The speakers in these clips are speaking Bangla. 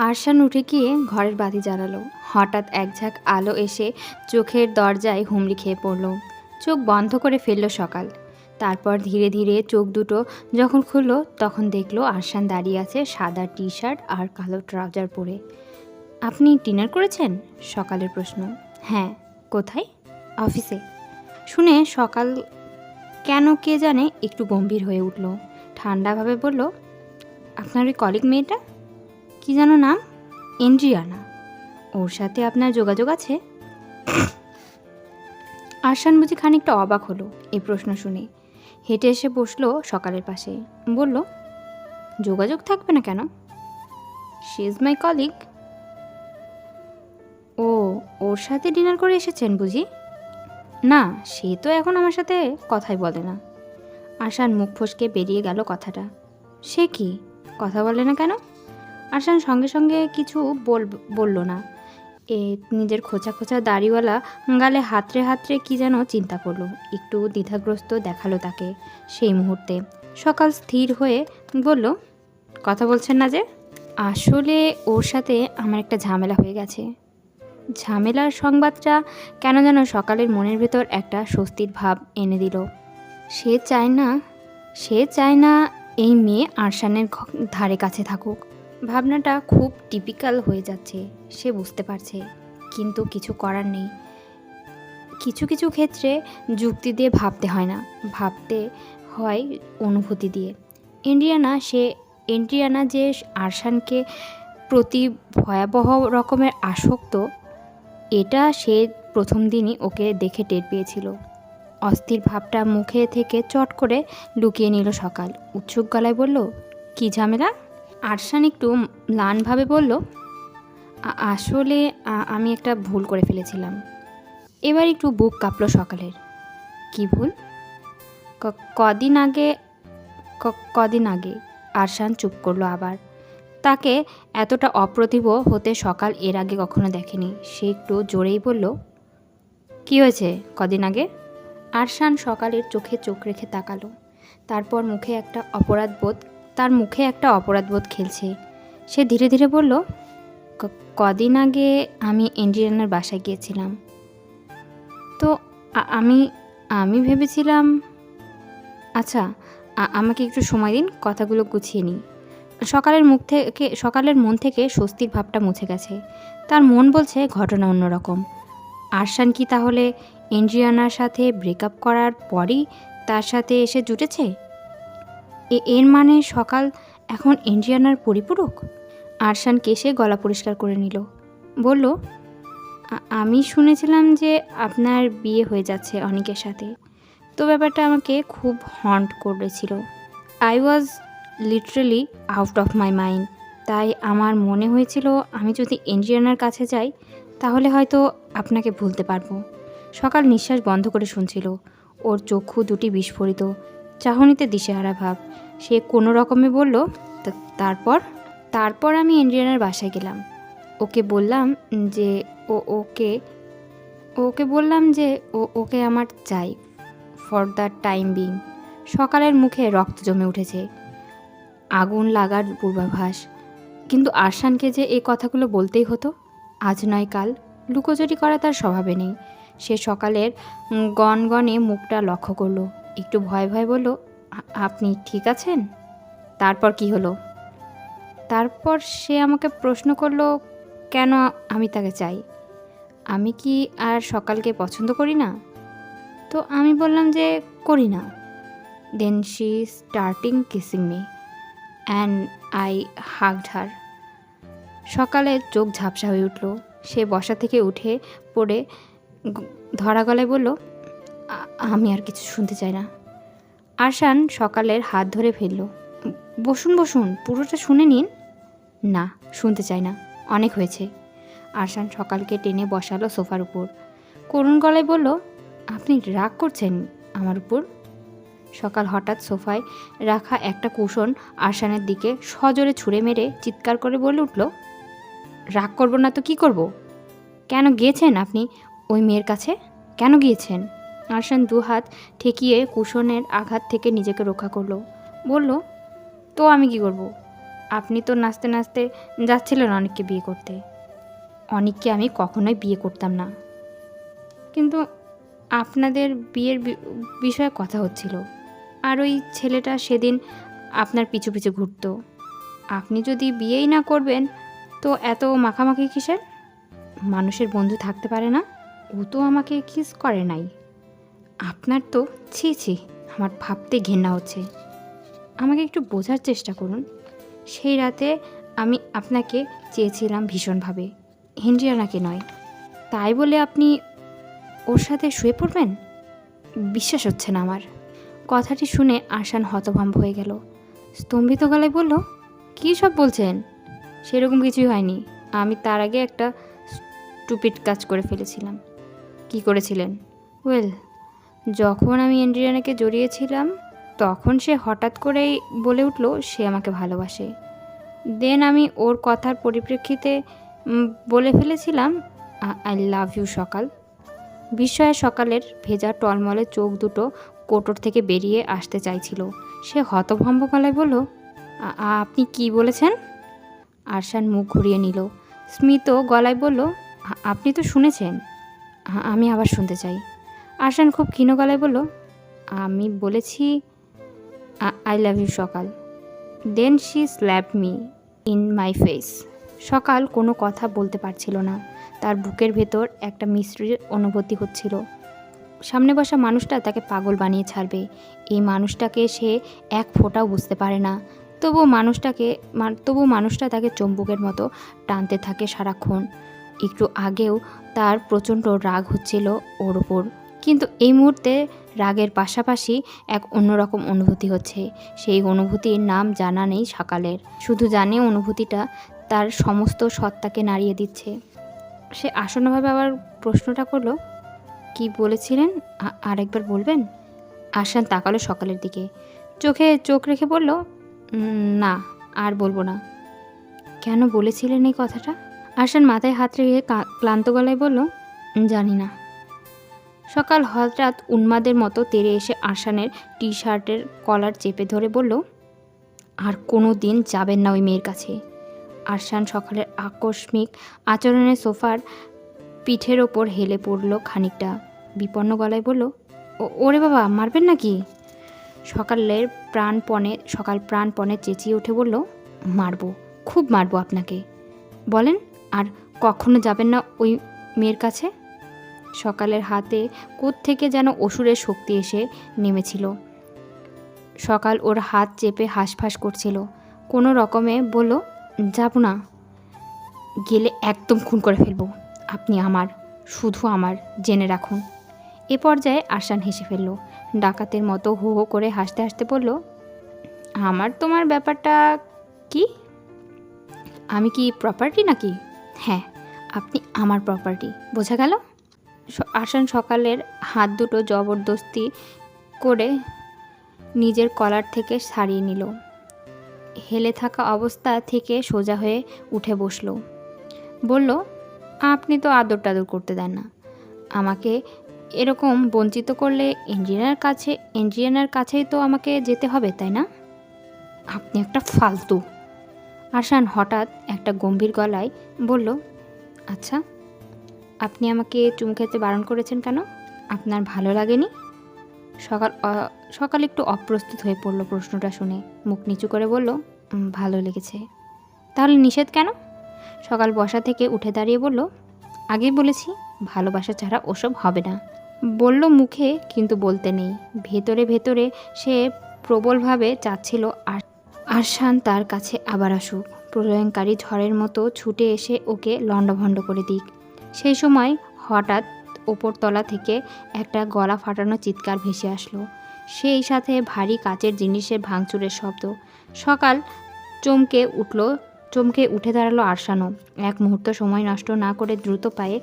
আরশান উঠে গিয়ে ঘরের বাতি জ্বালালো। হঠাৎ এক ঝাঁক আলো এসে চোখের দরজায় হুমড়ি খেয়ে পড়ল। চোখ বন্ধ করে ফেলল সকাল। তারপর ধীরে ধীরে চোখ দুটো যখন খুলল তখন দেখলো আরশান দাঁড়িয়ে আছে সাদা টি শার্ট আর কালো ট্রাউজার পরে। আপনি ডিনার করেছেন? সকালের প্রশ্ন। হ্যাঁ। কোথায়? অফিসে। শুনে সকাল কেন কে জানে একটু গম্ভীর হয়ে উঠল। ঠান্ডাভাবে বলল, আপনার ওই কলিগ মেয়েটা, কি যেন নাম? এন্ড্রিয়ানা। ওর সাথে আপনার যোগাযোগ আছে? আরশান বুঝি খানিকটা অবাক হলো এই প্রশ্ন শুনে। হেঁটে এসে বসলো সকালের পাশে। বলল, যোগাযোগ থাকবে না কেন? She is my colleague. ও, ওর সাথে ডিনার করে এসেছেন বুঝি? না, সে তো এখন আমার সাথে কথাই বলে না। আরশান মুখ ফসকে বেরিয়ে গেল কথাটা। সে কি, কথা বলে না কেন? আরশান সঙ্গে সঙ্গে কিছু বলল না। নিজের খোঁচা খোঁচা দাড়িওয়ালা গালে হাতড়ে হাতড়ে কি যেন চিন্তা করলো। একটু দ্বিধাগ্রস্ত দেখালো তাকে সেই মুহূর্তে। সকাল স্থির হয়ে বলল, কথা বলছেন না যে? আসলে ওর সাথে আমার একটা ঝামেলা হয়ে গেছে। ঝামেলার সংবাদটা কেন যেন সকালের মনের ভেতর একটা স্বস্তির ভাব এনে দিল। সে চায় না এই মেয়ে আরশানের ধারে কাছে থাকুক। ভাবনাটা খুব টিপিক্যাল হয়ে যাচ্ছে, সে বুঝতে পারছে, কিন্তু কিছু করার নেই। কিছু কিছু ক্ষেত্রে যুক্তি দিয়ে ভাবতে হয় না, ভাবতে হয় অনুভূতি দিয়ে। এন্ড্রিয়ানা যে আরশানকে প্রতি ভয়াবহ রকমের আসক্ত, এটা সে প্রথম দিনই ওকে দেখে টের পেয়েছিল। অস্থির ভাবটা মুখে থেকে চট করে লুকিয়ে নিল সকাল। উৎসুক গলায় বলল, কী ঝামেলা? আরশান একটু ম্লানভাবে বলল, আসলে আমি একটা ভুল করে ফেলেছিলাম। এবার একটু বুক কাঁপল সকালের। কি ভুল? কদিন আগে। আরশান চুপ করলো আবার। তাকে এতটা অপ্রতিভ হতে সকাল এর আগে কখনো দেখেনি। সে একটু জোরেই বলল, কি হয়েছে কদিন আগে? আরশান সকালের চোখে চোখ রেখে তাকালো। তারপর তার মুখে একটা অপরাধবোধ খেলছে। সে ধীরে ধীরে বলল, কদিন আগে আমি এন্ড্রিয়ানার বাসায় গিয়েছিলাম। তো আমি ভেবেছিলাম, আচ্ছা আমাকে একটু সময় দিন, কথাগুলো গুছিয়ে নিই। সকালের মন থেকে স্বস্তির ভাবটা মুছে গেছে। তার মন বলছে ঘটনা অন্যরকম। আরশান কি তাহলে এন্ড্রিয়ানার সাথে ব্রেকআপ করার পরই তার সাথে এসে জুটেছে? এর মানে সকাল এখন এন্ড্রিয়ানার পরিপূরক? আরশান কেশে গলা পরিষ্কার করে নিল। বলল, আমি শুনেছিলাম যে আপনার বিয়ে হয়ে যাচ্ছে অনিকের সাথে। তো ব্যাপারটা আমাকে খুব হন্ট করেছিল। I was literally out of my mind. তাই আমার মনে হয়েছিল আমি যদি এন্ড্রিয়ানার কাছে যাই তাহলে হয়তো আপনাকে ভুলতে পারবো। সকাল নিঃশ্বাস বন্ধ করে শুনছিল। ওর চক্ষু দুটি বিস্ফোরিত, চাহনিতে দিশেহারা ভাব। সে কোনো রকমে বলল, তারপর আমি এন্ড্রিয়ানার বাসায় গেলাম। ওকে বললাম যে ওকে আমার চাই ফর দ্য টাইম বিং। সকালের মুখে রক্ত জমে উঠেছে, আগুন লাগার পূর্বাভাস। কিন্তু আরশানকে যে এই কথাগুলো বলতেই হতো, আজ নয় কাল। লুকোচুরি করা তার স্বভাবে নেই। সে সকালের গনগনে মুখটা লক্ষ্য করলো, একটু ভয় ভয় বলল, আপনি ঠিক আছেন? তারপর কি হলো? তারপর সে আমাকে প্রশ্ন করলো কেন আমি তাকে চাই। আমি কি আর সকালকে পছন্দ করি না? তো আমি বললাম যে করি না। Then she starting kissing me and I hugged her. সকালের চোখ ঝাপসা হয়ে উঠল। সে বসা থেকে উঠে পড়ে ধরা গলায় বলল, আমি আর কিছু শুনতে চাই না। আরশান সকালের হাত ধরে ফেলল। বসুন, পুরোটা শুনে নিন। না, শুনতে চাই না, অনেক হয়েছে। আরশান সকালকে টেনে বসালো সোফার উপর। করুণ গলায় বলল, আপনি রাগ করছেন আমার উপর? সকাল হঠাৎ সোফায় রাখা একটা কুশন আরশানের দিকে সজোরে ছুঁড়ে মেরে চিৎকার করে বলে উঠল, রাগ করব না তো কি করব? কেন গিয়েছেন আপনি ওই মেয়ের কাছে? কেন গিয়েছেন? আরশান দুহাত ঠেকিয়ে কুশনের আঘাত থেকে নিজেকে রক্ষা করলো। বলল, তো আমি কি করব? আপনি তো নাচতে নাচতে যাচ্ছিলেন অনেককে বিয়ে করতে। অনেককে আমি কখনোই বিয়ে করতাম না, কিন্তু আপনাদের বিয়ের বিষয়ে কথা হচ্ছিল। আর ওই ছেলেটা সেদিন আপনার পিছু পিছু ঘুরতো। আপনি যদি বিয়েই না করবেন তো এত মাখামাখি কিসের? মানুষের বন্ধু থাকতে পারে না? ও তো আমাকে কিস করে নাই। আপনার তো ছি ছি, আমার ভাবতে ঘেন্না হচ্ছে। আমাকে একটু বোঝার চেষ্টা করুন। সেই রাতে আমি আপনাকে চেয়েছিলাম ভীষণভাবে, হেনরিয়ানাকে নয়। তাই বলে আপনি ওর সাথে শুয়ে পড়বেন? বিশ্বাস হচ্ছে না আমার। কথাটি শুনে আরশান হতভম্ব হয়ে গেল। স্তম্ভিত গলায় বলল, কী সব বলছেন? সেরকম কিছুই হয়নি। আমি তার আগে একটা স্টুপিড কাজ করে ফেলেছিলাম। কি করেছিলেন? ওয়েল, যখন আমি এন্ড্রিয়ানাকে জড়িয়েছিলাম তখন সে হঠাৎ করেই বলে উঠল সে আমাকে ভালোবাসে। দেন আমি ওর কথার পরিপ্রেক্ষিতে বলে ফেলেছিলাম আই লাভ ইউ সকাল। বিস্ময়ে সকালের ভেজা টলমলে চোখ দুটো কোটর থেকে বেরিয়ে আসতে চাইছিল। সে হতভম্ব গলায় বলল, আপনি কি বলেছেন? আরশান মুখ ঘুরিয়ে নিল। স্মিত গলায় বলল, আপনি তো শুনেছেন। আমি আবার শুনতে চাই। আরশান খুব ক্ষীণ গলায় বলল, আমি বলেছি I love you Sakal. Then she slap me in my face. Sakal কোনো কথা বলতে পারছিল না। তার বুকের ভেতর একটা মিশ্রির অনুভূতি হচ্ছিল। সামনে বসা মানুষটা তাকে পাগল বানিয়ে ছাড়বে। এই মানুষটাকে সে এক ফোঁটাও বুঝতে পারে না। তবু মানুষটা তাকে চুম্বকের মতো টানতে থাকে সারাক্ষণ। একটু আগেও তার প্রচণ্ড রাগ হচ্ছিল ওর ওপর, কিন্তু এই মুহূর্তে রাগের পাশাপাশি এক অন্যরকম অনুভূতি হচ্ছে। সেই অনুভূতির নাম জানা নেই সকালের, শুধু জানে অনুভূতিটা তার সমস্ত সত্তাকে নাড়িয়ে দিচ্ছে। সে আসন্নভাবে আবার প্রশ্নটা করলো, কি বলেছিলেন? আরেকবার বলবেন? আরশান তাকালো সকালের দিকে, চোখে চোখ রেখে বলল, না, আর বলবো না। কেন বলেছিলেন এই কথাটা? আরশান মাথায় হাত রেখে ক্লান্ত গলায় বলল, জানি না। সকাল হঠাৎ উন্মাদের মতো তেড়ে এসে আরশানের টি শার্টের কলার চেপে ধরে বলল, আর কোনো দিন যাবেন না ওই মেয়ের কাছে। আরশান সকালের আকস্মিক আচরণে সোফার পিঠের ওপর হেলে পড়ল খানিকটা। বিপন্ন গলায় বলল, ওরে বাবা, মারবেন নাকি? সকাল প্রাণপণে চেঁচিয়ে উঠে বলল, মারবো, খুব মারবো আপনাকে। বলেন, আর কখনো যাবেন না ওই মেয়ের কাছে? সকালের হাতে কোত্থেকে যেন অসুরের শক্তি এসে নেমেছিল। সকাল ওর হাত চেপে হাঁসফাঁস করছিল। কোনো রকমে বলল, যাব না, গেলে একদম খুন করে ফেলবো। আপনি আমার, শুধু আমার, জেনে রাখুন। এ পর্যায়ে আরশান হেসে ফেলল। ডাকাতের মতো হো হো করে হাসতে হাসতে বলল, আমার তোমার ব্যাপারটা কি? আমি কি প্রপার্টি নাকি? হ্যাঁ, আপনি আমার প্রপার্টি, বোঝা গেল? আরশান সকালের হাত দুটো জবরদস্তি করে নিজের কলার থেকে ছাড়িয়ে নিল। হেলে থাকা অবস্থা থেকে সোজা হয়ে উঠে বসল। বলল, আপনি তো আদর টাদর করতে দেন না আমাকে। এরকম বঞ্চিত করলে এন্ড্রিয়ানার কাছেই তো আমাকে যেতে হবে, তাই না? আপনি একটা ফালতু। আরশান হঠাৎ একটা গম্ভীর গলায় বলল, আচ্ছা, আপনি আমাকে চুমু খেতে বারণ করেছেন কেন? আপনার ভালো লাগেনি? সকাল একটু অপ্রস্তুত হয়ে পড়ল প্রশ্নটা শুনে। মুখ নিচু করে বলল, ভালো লেগেছে। তাহলে নিষেধ কেন? সকাল বসা থেকে উঠে দাঁড়িয়ে বলল, আগেই বলেছি ভালোবাসা ছাড়া ওসব হবে না। বলল মুখে, কিন্তু বলতে নেই। ভেতরে ভেতরে সে প্রবলভাবে চাচ্ছিল আরশান তার কাছে আবার আসুক, প্রলয়ঙ্কারী ঝড়ের মতো ছুটে এসে ওকে লণ্ডভণ্ড করে দিক। সেই সময় হঠাৎ ওপরতলা থেকে একটা গলা ফাটানো চিৎকার ভেসে আসলো, সেই সাথে ভারী কাচের জিনিসের ভাঙচুরের শব্দ। সকাল চমকে উঠে দাঁড়ালো আরশানও। এক মুহূর্ত সময় নষ্ট না করে দ্রুত পায়ে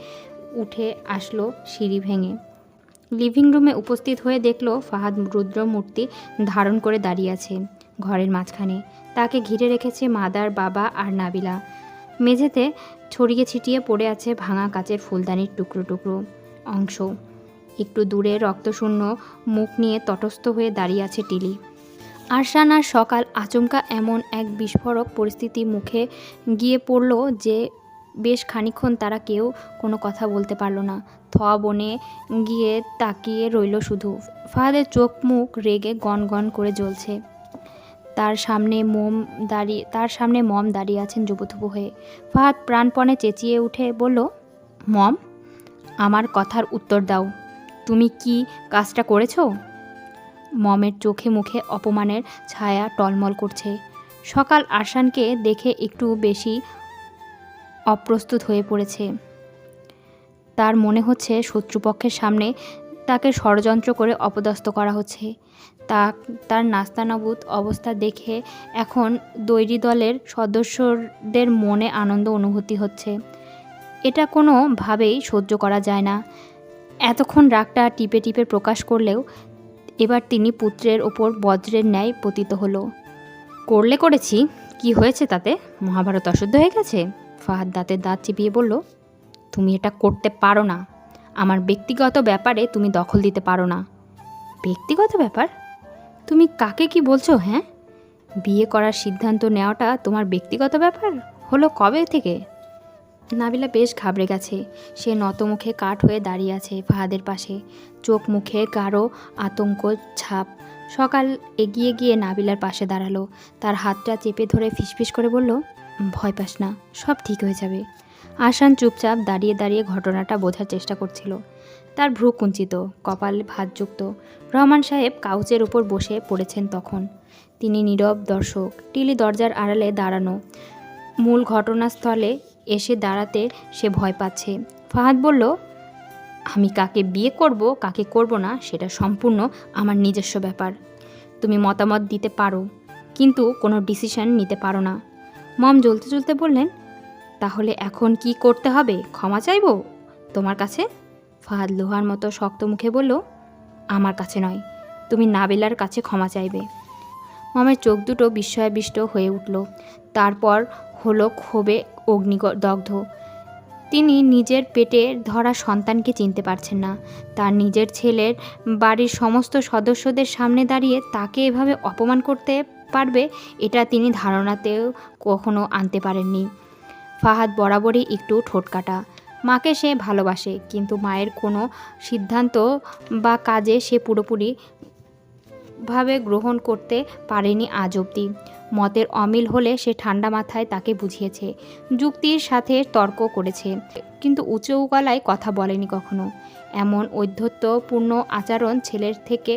উঠে আসলো সিঁড়ি ভেঙে। লিভিং রুমে উপস্থিত হয়ে দেখল ফাহাদ রুদ্রমূর্তি ধারণ করে দাঁড়িয়ে আছে ঘরের মাঝখানে। তাকে ঘিরে রেখেছে মাদার, বাবা আর নাবিলা। মেঝেতে ছড়িয়ে ছিটিয়ে পড়ে আছে ভাঙা কাচের ফুলদানির টুকরো টুকরো অংশ। একটু দূরে রক্তশূন্য মুখ নিয়ে তটস্থ হয়ে দাঁড়িয়ে আছে টিলি। আরশান আর সকাল আচমকা এমন এক বিস্ফোরক পরিস্থিতি মুখে গিয়ে পড়ল যে বেশ খানিকক্ষণ তারা কেউ কোনো কথা বলতে পারল না। থোয়া বনে গিয়ে তাকিয়ে রইল শুধু। ফাহাদের চোখ মুখ রেগে গনগন করে জ্বলছে। তার সামনে মম দাঁড়িয়ে আছেন জুবুথুবু হয়ে। ফাহাদ প্রাণপণে চেঁচিয়ে উঠে বলল, মম, আমার কথার উত্তর দাও, তুমি কি কাজটা করেছো? মমের চোখে মুখে অপমানের ছায়া টলমল করছে। সকাল আরশানকে দেখে একটু বেশি অপ্রস্তুত হয়ে পড়েছে। তার মনে হচ্ছে শত্রুপক্ষের সামনে তাকে ষড়যন্ত্র করে অপদস্থ করা হচ্ছে। তার নাস্তানাবুদ অবস্থা দেখে এখন দৈরী দলের সদস্যদের মনে আনন্দ অনুভূতি হচ্ছে। এটা কোনোভাবেই সহ্য করা যায় না। এতক্ষণ রাগটা টিপে টিপে প্রকাশ করলেও এবার তিনি পুত্রের ওপর বজ্রের ন্যায় পতিত হলো। করেছি, কি হয়েছে তাতে? মহাভারত অশুদ্ধ হয়ে গেছে? ফাহাদ দাঁতে দাঁত চিপিয়ে বলল, তুমি এটা করতে পারো না। আমার ব্যক্তিগত ব্যাপারে তুমি দখল দিতে পারো না। ব্যক্তিগত ব্যাপার? তুমি কাকে কি বলছো? হ্যাঁ, বিয়ে করার সিদ্ধান্ত নেওয়াটা তোমার ব্যক্তিগত ব্যাপার হলো কবে থেকে? নাবিলা বেশ ঘাবড়ে গেছে। সে নতমুখে কাঠ হয়ে দাঁড়িয়ে আছে ফাহাদের পাশে, চোখ মুখে গাঢ় আতঙ্ক ছাপ। সকাল এগিয়ে গিয়ে নাবিলার পাশে দাঁড়ালো। তার হাতটা চেপে ধরে ফিসফিস করে বলল, ভয় পাস না, সব ঠিক হয়ে যাবে। আরশান চুপচাপ দাঁড়িয়ে দাঁড়িয়ে ঘটনাটা বোঝার চেষ্টা করছিল। তার ভ্রু কুঞ্চিত, কপালে ভাঁজযুক্ত। রহমান সাহেব কাউচের উপর বসে পড়েছেন তখন। তিনি নীরব দর্শক, টিলি দরজার আড়ালে দাঁড়ানো। মূল ঘটনাস্থলে এসে দাঁড়াতে সে ভয় পাচ্ছে। ফাহাদ বলল, আমি কাকে বিয়ে করব কাকে করব না সেটা সম্পূর্ণ আমার নিজস্ব ব্যাপার। তুমি মতামত দিতে পারো, কিন্তু কোনো ডিসিশন নিতে পারো না। মম জ্বলতে জ্বলতে বললেন, তাহলে এখন কি করতে হবে? ক্ষমা চাইব তোমার কাছে? ফাহাদ লোহার মতো শক্ত মুখে বলল, আমার কাছে নয়, তুমি নাবিলার কাছে ক্ষমা চাইবে। মমের চোখ দুটো বিস্ময়াবিষ্ট হয়ে উঠল। তারপর হলো ক্ষোভে অগ্নিদগ্ধ। তিনি নিজের পেটে ধরা সন্তানকে চিনতে পারছেন না। তার নিজের ছেলের বাড়ির সমস্ত সদস্যদের সামনে দাঁড়িয়ে তাকে এভাবে অপমান করতে পারবে, এটা তিনি ধারণাতেও কখনো আনতে পারেননি। ফাহাদ বরাবরই একটু ঠোঁটকাটা। মাকে সে ভালোবাসে, কিন্তু মায়ের কোনো সিদ্ধান্ত বা কাজে সে পুরোপুরিভাবে গ্রহণ করতে পারেনি আজ অবধি। মতের অমিল হলে সে ঠান্ডা মাথায় তাকে বুঝিয়েছে, যুক্তির সাথে তর্ক করেছে, কিন্তু উঁচু গলায় কথা বলেনি কখনো। এমন ঔদ্ধত্যপূর্ণ আচরণ ছেলের থেকে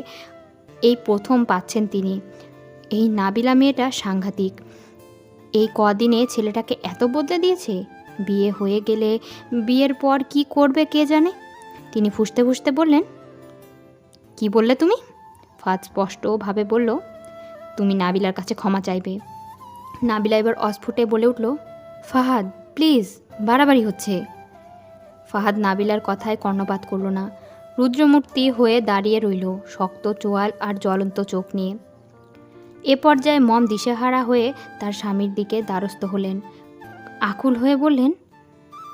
এই প্রথম পাচ্ছেন তিনি। এই নাবিলা মেয়েটা সাংঘাতিক। এই কদিনে ছেলেটাকে এত বদলে দিয়েছে। বিয়ে হয়ে গেলে বিয়ের পর কি করবে কে জানে। তিনি ফুঁসতে ফুঁসতে বললেন, কি বললে তুমি? ফাহাদ স্পষ্টভাবে বলল, তুমি নাবিলার কাছে ক্ষমা চাইবে। নাবিলা এবার অস্ফুটে বলে উঠল, ফাহাদ প্লিজ, বাড়াবাড়ি হচ্ছে। ফাহাদ নাবিলার কথায় কর্ণপাত করল না। রুদ্রমূর্তি হয়ে দাঁড়িয়ে রইল, শক্ত চোয়াল আর জ্বলন্ত চোখ নিয়ে। এ পর্যায়ে মম দিশেহারা হয়ে তার স্বামীর দিকে দ্বারস্থ হলেন। আকুল হয়ে বললেন,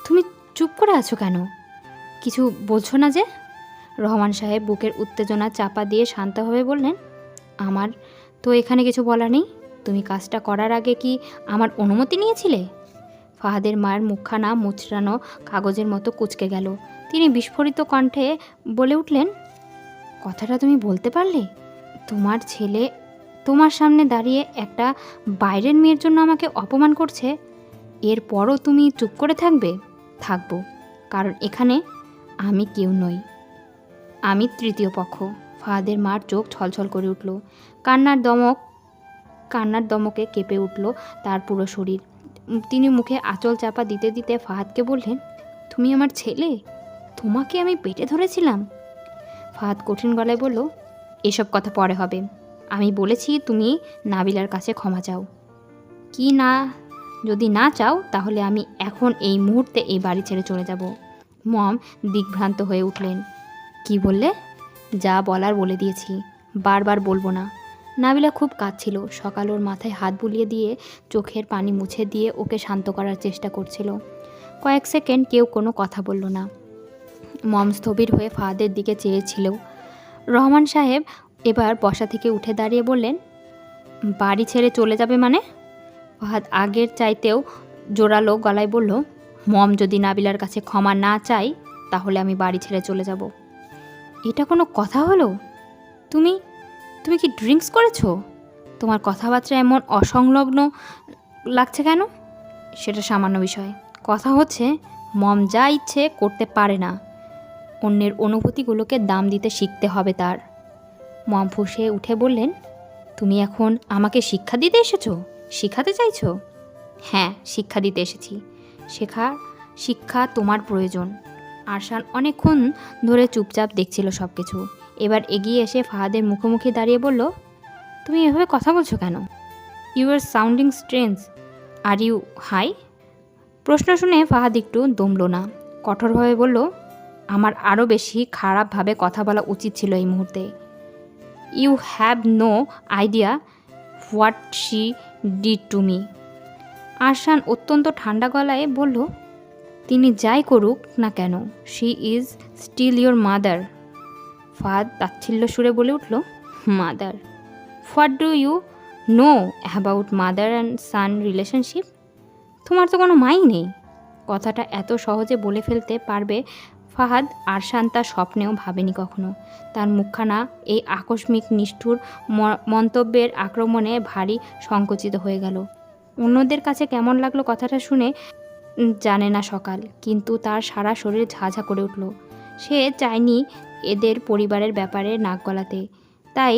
তুমি চুপ করে আছো কেন? কিছু বলছো না যে? রহমান সাহেব বুকের উত্তেজনা চাপা দিয়ে শান্তভাবে বললেন, আমার তো এখানে কিছু বলা নেই। তুমি কাজটা করার আগে কি আমার অনুমতি নিয়েছিলে? ফাহাদের মায়ের মুখখানা মুচড়ানো কাগজের মতো কুঁচকে গেল। তিনি বিস্ফোরিত কণ্ঠে বলে উঠলেন, কথাটা তুমি বলতে পারলে? তোমার ছেলে তোমার সামনে দাঁড়িয়ে একটা বাইরের মেয়ের জন্য আমাকে অপমান করছে, এরপরও তুমি চুপ করে থাকবে? থাকবো, কারণ এখানে আমি কেউ নই, আমি তৃতীয় পক্ষ। ফাহাদের মার চোখ ছলছল করে উঠল। কান্নার দমকে কেঁপে উঠল তার পুরো শরীর। তিনি মুখে আঁচল চাপা দিতে দিতে ফাহাদকে বললেন, তুমি আমার ছেলে, তোমাকে আমি পেটে ধরেছিলাম। ফাহাদ কঠিন গলায় বলল, এসব কথা পরে হবে। আমি বলেছি তুমি নাবিলার কাছে ক্ষমা চাও কি না। যদি না চাও তাহলে আমি এখন এই মুহূর্তে এই বাড়ি ছেড়ে চলে যাব। মম দিগ্ভ্রান্ত হয়ে উঠলেন। কি বললে? যা বলার বলে দিয়েছি, বারবার বলবো না। নাবিলা খুব কাঁদছিল। সকাল ওর মাথায় হাত বুলিয়ে দিয়ে চোখের পানি মুছে দিয়ে ওকে শান্ত করার চেষ্টা করছিল। কয়েক সেকেন্ড কেউ কোনো কথা বলল না। মম স্থবির হয়ে ফাহাদের দিকে চেয়েছিল। রহমান সাহেব এবার বসা থেকে উঠে দাঁড়িয়ে বললেন, বাড়ি ছেড়ে চলে যাবে মানে? ফাহাদ আগের চাইতেও জোরালো গলায় বলল, মম যদি নাবিলার কাছে ক্ষমা না চাই তাহলে আমি বাড়ি ছেড়ে চলে যাব। এটা কোনো কথা হলো? তুমি তুমি কি ড্রিঙ্কস করেছো? তোমার কথাবার্তা এমন অসংলগ্ন লাগছে কেন? সেটা সামান্য বিষয়। কথা হচ্ছে মম যা ইচ্ছে করতে পারে না। অন্যের অনুভূতিগুলোকে দাম দিতে শিখতে হবে তার। মম ফুঁসে উঠে বললেন, তুমি এখন আমাকে শিক্ষা দিতে এসেছো? শিখাতে চাইছো? হ্যাঁ, শিক্ষা দিতে এসেছি। শিক্ষা তোমার প্রয়োজন। আরশান অনেকক্ষণ ধরে চুপচাপ দেখছিল সব কিছু। এবার এগিয়ে এসে ফাহাদের মুখোমুখি দাঁড়িয়ে বলল, তুমি এভাবে কথা বলছো কেন? You are sounding strange. Are you high? প্রশ্ন শুনে ফাহাদ একটু দমল না। কঠোরভাবে বলল, আমার আরও বেশি খারাপভাবে কথা বলা উচিত ছিল এই মুহূর্তে। You have no idea what she did to me. Arshan অত্যন্ত ঠান্ডা গলায় বলল, তিনি যাই করুক না কেন, she is still your mother. Fahad তাচ্ছিল্য সুরে বলে উঠল, mother? What do you know about mother and son relationship? তোমার তো কোনো মাই নেই। কথাটা এত সহজে বলে ফেলতে পারবে ফাহাদ আরশান তার স্বপ্নেও ভাবেনি কখনো। তার মুখখানা এই আকস্মিক নিষ্ঠুর মন্তব্যের আক্রমণে ভারী সংকুচিত হয়ে গেল। অন্যদের কাছে কেমন লাগলো কথাটা শুনে জানে না সকাল, কিন্তু তার সারা শরীর ঝাঝা করে উঠল। সে চায়নি এদের পরিবারের ব্যাপারে নাক গলাতে, তাই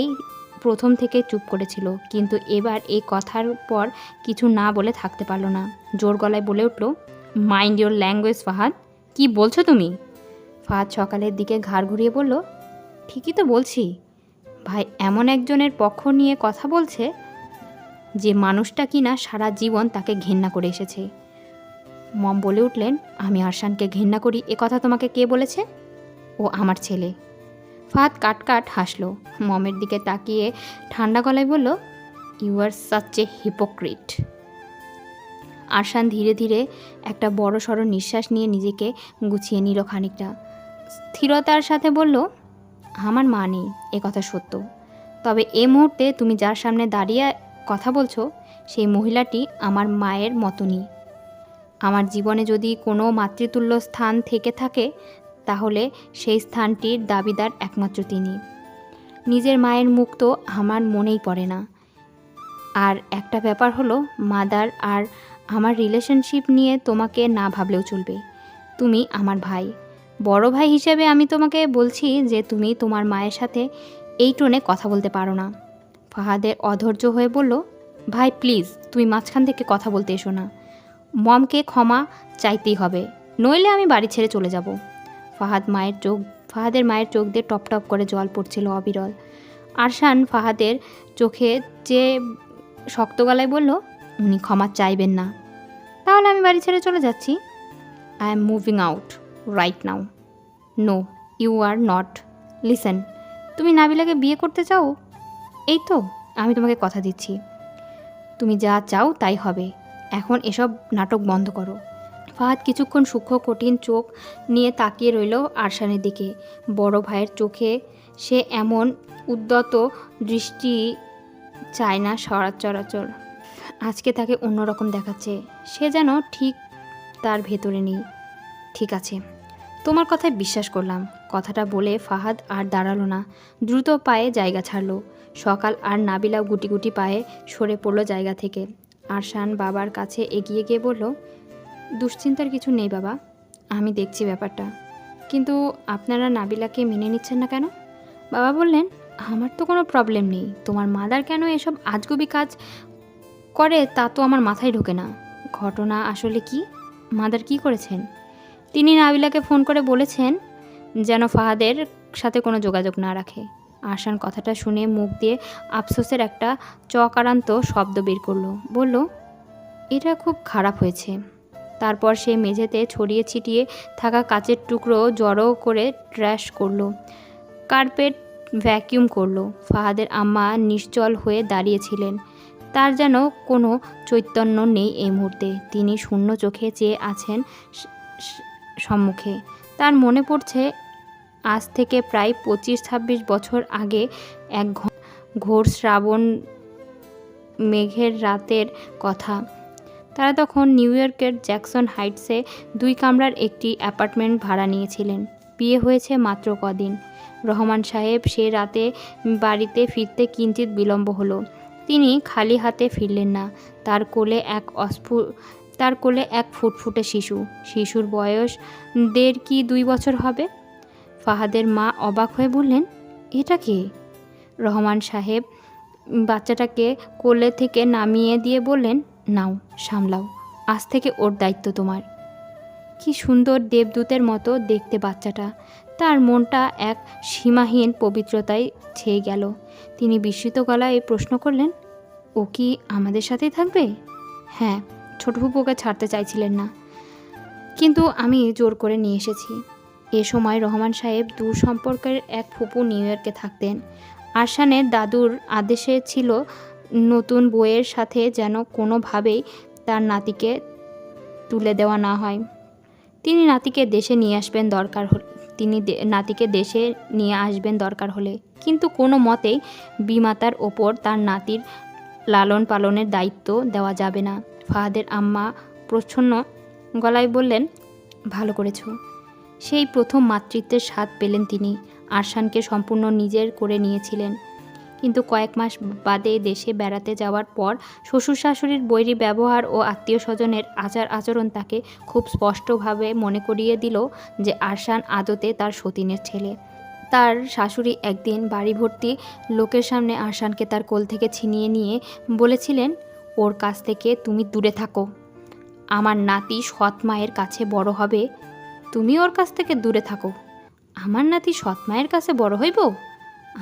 প্রথম থেকে চুপ করেছিল। কিন্তু এবার এই কথার পর কিছু না বলে থাকতে পারল না। জোর গলায় বলে উঠল, মাইন্ড ইয়োর ল্যাঙ্গুয়েজ ফাহাদ। কি বলছো তুমি? ফাহাদ সকালের দিকে ঘাড় ঘুরিয়ে বলল, ঠিকই তো বলছি। ভাই এমন একজনের পক্ষ নিয়ে কথা বলছে যে মানুষটা কিনা সারা জীবন তাকে ঘেন্না করে এসেছে। মম বলে উঠলেন, আমি আরশানকে ঘেন্না করি এ কথা তোমাকে কে বলেছে? ও আমার ছেলে। ফাহাদ কাট হাসল। মমের দিকে তাকিয়ে ঠান্ডা গলায় বলল, you are such a hypocrite. Arshan ধীরে ধীরে একটা বড় সড়ো নিঃশ্বাস নিয়ে নিজেকে গুছিয়ে নিল খানিকটা। স্থিরতার সাথে বলল, আমার মা নেই এ কথা সত্য, তবে এ মুহূর্তে তুমি যার সামনে দাঁড়িয়ে কথা বলছো সেই মহিলাটি আমার মায়ের মতনই। আমার জীবনে যদি কোনো মাতৃতুল্য স্থান থেকে থাকে তাহলে সেই স্থানটির দাবিদার একমাত্র তিনি। নিজের মায়ের মুখ তো আমার মনেই পড়ে না। আর একটা ব্যাপার হলো, মাদার আর আমার রিলেশনশিপ নিয়ে তোমাকে না ভাবলেও চলবে। তুমি আমার ভাই, বড় ভাই হিসেবে আমি তোমাকে বলছি যে তুমি তোমার মায়ের সাথে এই টোনে কথা বলতে পারো না। ফাহাদের অধৈর্য হয়ে বলল, ভাই প্লিজ তুমি মাঝখান থেকে কথা বলতে এসো না। মমকে ক্ষমা চাইতেই হবে, নইলে আমি বাড়ি ছেড়ে চলে যাব। ফাহাদের মায়ের চোখ দিয়ে টপ টপ করে জল পড়ছিল অবিরল। আরশান ফাহাদের চোখে চেয়ে শক্ত গলায় বলল, উনি ক্ষমা চাইবেন না। তাহলে আমি বাড়ি ছেড়ে চলে যাচ্ছি। I am moving out right now. No you are not. Listen, তুমি নাবিলাকে বিয়ে করতে চাও? এই তো, আমি তোমাকে কথা দিচ্ছি তুমি যা চাও তাই হবে। এখন এসব নাটক বন্ধ করো। ফাহাদ কিছুক্ষণ সূক্ষ্ম কঠিন চোখ নিয়ে তাকিয়ে রইল আরশানের দিকে। বড় ভাইয়ের চোখে সে এমন উদ্যত দৃষ্টি চায় না সচরাচর। আজকে তাকে অন্যরকম দেখাচ্ছে, সে যেন ঠিক তার ভেতরে নেই। ঠিক আছে, তোমার কথায় বিশ্বাস করলাম। কথাটা বলে ফাহাদ আর দাঁড়ালো না, দ্রুত পায়ে জায়গা ছাড়ল। সকাল আর নাবিলা গুটি গুটি পায়ে সরে পড়ল জায়গা থেকে। আরশান বাবার কাছে এগিয়ে গিয়ে বলল, দুশ্চিন্তার কিছু নেই বাবা, আমি দেখছি ব্যাপারটা। কিন্তু আপনারা নাবিলাকে মেনে নিচ্ছেন না কেন? বাবা বললেন, আমার তো কোনো প্রবলেম নেই, তোমার মাদার কেন এসব আজগুবি কাজ করে তা তো আমার মাথায় ঢোকে না। ঘটনা আসলে কি? মাদার কি করেছেন? তিনি নাবিলাকে ফোন করে বলেছেন যেন ফাহাদের সাথে কোনো যোগাযোগ না রাখে। আরশান কথাটা শুনে মুখ দিয়ে আফসোসের একটা চকারান্ত শব্দ বের করলো। বলল, এটা খুব খারাপ হয়েছে। তারপর সে মেঝেতে ছড়িয়ে ছিটিয়ে থাকা কাচের টুকরো জড়ো করে ট্র্যাশ করলো, কার্পেট ভ্যাকিউম করলো। ফাহাদের আম্মা নিশ্চল হয়ে দাঁড়িয়েছিলেন। তার যেন কোনো চৈতন্য নেই এই মুহূর্তে। তিনি শূন্য চোখে চেয়ে আছেন সম্মুখে। তার মনে পড়ছে আজ থেকে প্রায় 25-26 বছর আগে এক ঘোর শ্রাবণ মেঘের রাতের কথা। তারা তখন নিউ ইয়র্কের জ্যাকসন হাইটসে 2 কামরার একটি অ্যাপার্টমেন্ট ভাড়া নিয়েছিলেন। বিয়ে হয়েছে মাত্র কদিন। রহমান সাহেব সে রাতে বাড়িতে ফিরতে কিঞ্চিত বিলম্ব হলো। তিনি খালি হাতে ফিরলেন না। তার কোলে এক ফুটফুটে শিশু। শিশুর বয়স 1.5 কি 2 বছর হবে। ফাহাদের মা অবাক হয়ে বললেন, এটা কে? রহমান সাহেব বাচ্চাটাকে কোলে থেকে নামিয়ে দিয়ে বললেন, নাও, সামলাও, আজ থেকে ওর দায়িত্ব তোমার। কি সুন্দর দেবদূতের মতো দেখতে বাচ্চাটা। তার মনটা এক সীমাহীন পবিত্রতায় ছেয়ে গেল। তিনি বিস্মিত গলায় প্রশ্ন করলেন, ও কি আমাদের সাথেই থাকবে? হ্যাঁ, ছোট ফুপুকে ছাড়তে চাইছিলেন না, কিন্তু আমি জোর করে নিয়ে এসেছি। এ সময় রহমান সাহেব দূর সম্পর্কের এক ফুপু নিউ ইয়র্কে থাকতেন। আরশানের দাদুর আদেশে ছিল নতুন বইয়ের সাথে যেন কোনোভাবেই তার নাতিকে তুলে দেওয়া না হয়। তিনি নাতিকে দেশে নিয়ে আসবেন দরকার হলে, কিন্তু কোনো মতেই বিমাতার ওপর তার নাতির লালন পালনের দায়িত্ব দেওয়া যাবে না। ফাহাদের আম্মা প্রচ্ছন্ন গলায় বললেন, ভালো করেছো। সেই প্রথম মাতৃত্বের স্বাদ পেলেন তিনি। আরশানকে সম্পূর্ণ নিজের করে নিয়েছিলেন। কিন্তু কয়েক মাস বাদে দেশে বেড়াতে যাওয়ার পর শ্বশুর শাশুড়ির বৈরী ব্যবহার ও আত্মীয় স্বজনের আচার আচরণ তাকে খুব স্পষ্টভাবে মনে করিয়ে দিল যে আরশান আদতে তার সতীনের ছেলে। তার শাশুড়ি একদিন বাড়ি ভর্তি লোকের সামনে আরশানকে তার কোল থেকে ছিনিয়ে নিয়ে বলেছিলেন, ওর কাছ থেকে তুমি দূরে থাকো। আমার নাতি সৎ মায়ের কাছে বড় হবে, তুমি ওর কাছ থেকে দূরে থাকো। আমার নাতি সৎ মায়ের কাছে বড় হইব?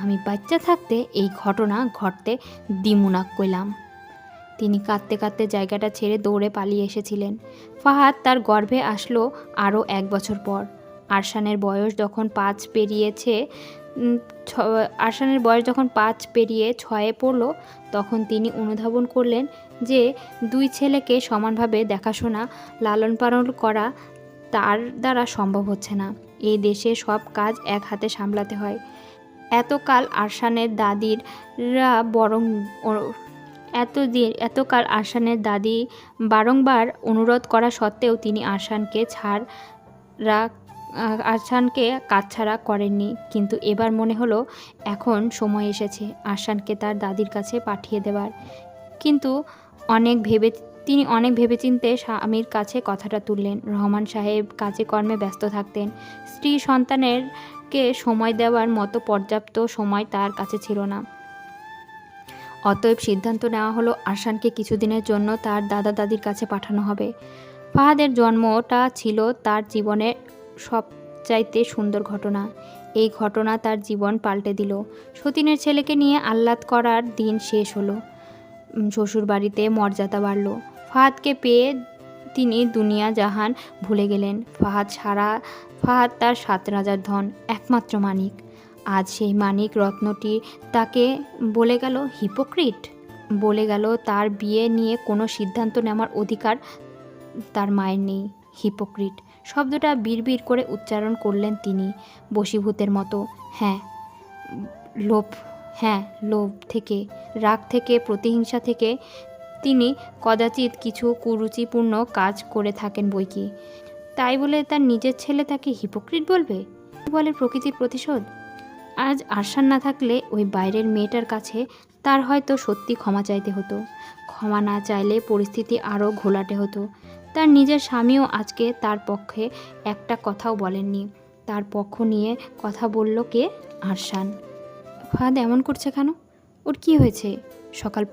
আমি বাচ্চা থাকতে এই ঘটনা ঘটতে দিমুনা কইলাম। তিনি কাঁদতে কাঁদতে জায়গাটা ছেড়ে দৌড়ে পালিয়ে এসেছিলেন। ফাহাদ তার গর্ভে আসলো আরও 1 বছর পর। আরশানের বয়স যখন 5 পেরিয়ে 6-এ পড়ল, তখন তিনি অনুধাবন করলেন যে 2 ছেলেকে সমানভাবে দেখাশোনা লালন পালন করা তার দ্বারা সম্ভব হচ্ছে না। এই দেশে সব কাজ এক হাতে সামলাতে হয়। এতকাল আরশানের দাদি বারংবার অনুরোধ করা সত্ত্বেও তিনি আরশানকে কাছছাড়া করেননি। কিন্তু এবার মনে হলো এখন সময় এসেছে আরশানকে তার দাদির কাছে পাঠিয়ে দেবার। কিন্তু তিনি অনেক ভেবেচিন্তে স্বামীর কাছে কথাটা তুললেন। রহমান সাহেব কাজে কর্মে ব্যস্ত থাকতেন। স্ত্রী সন্তানেরকে সময় দেওয়ার মতো পর্যাপ্ত সময় তার কাছে ছিল না। অতএব সিদ্ধান্ত নেওয়া হলো আরশানকে কিছুদিনের জন্য তার দাদা দাদির কাছে পাঠানো হবে। ফাহাদের জন্মটা ছিল তার জীবনের সবচাইতে সুন্দর ঘটনা। এই ঘটনা তার জীবন পাল্টে দিল। সতীনের ছেলেকে নিয়ে আহ্লাদ করার দিন শেষ হলো। শ্বশুর বাড়িতে মর্যাদা বাড়ল। ফাহাদকে পেয়ে তিনি দুনিয়া জাহান ভুলে গেলেন। ফাহাদ তার 7 রাজার ধন, একমাত্র মানিক। আজ সেই মানিক রত্নটি তাকে বলে গেল হিপোক্রিট, বলে গেল তার বিয়ে নিয়ে কোনো সিদ্ধান্ত নেওয়ার অধিকার তার মায়ের নেই। হিপোক্রিট শব্দটা বিড়বিড় করে উচ্চারণ করলেন তিনি বশীভূতের মতো। লোভ থেকে, রাগ থেকে, প্রতিহিংসা থেকে তিনি কদাচিৎ কিছু কুরুচিপূর্ণ কাজ করে থাকেন বৈকি। তাই বলে তার নিজের ছেলে তাকে হিপোক্রিট বলবে? বলে প্রকৃতির প্রতিশোধ। আজ আরশান না থাকলে ওই বাইরের মেয়েটার কাছে তার হয়তো সত্যি ক্ষমা চাইতে হতো। ক্ষমা না চাইলে পরিস্থিতি আরও ঘোলাটে হতো। তার নিজের স্বামীও আজকে তার পক্ষে একটা কথাও বলেননি। তার পক্ষ নিয়ে কথা বলল কে? আরশান। ফাহাদ এমন করছে কেন? ওর কি হয়েছে? সকাল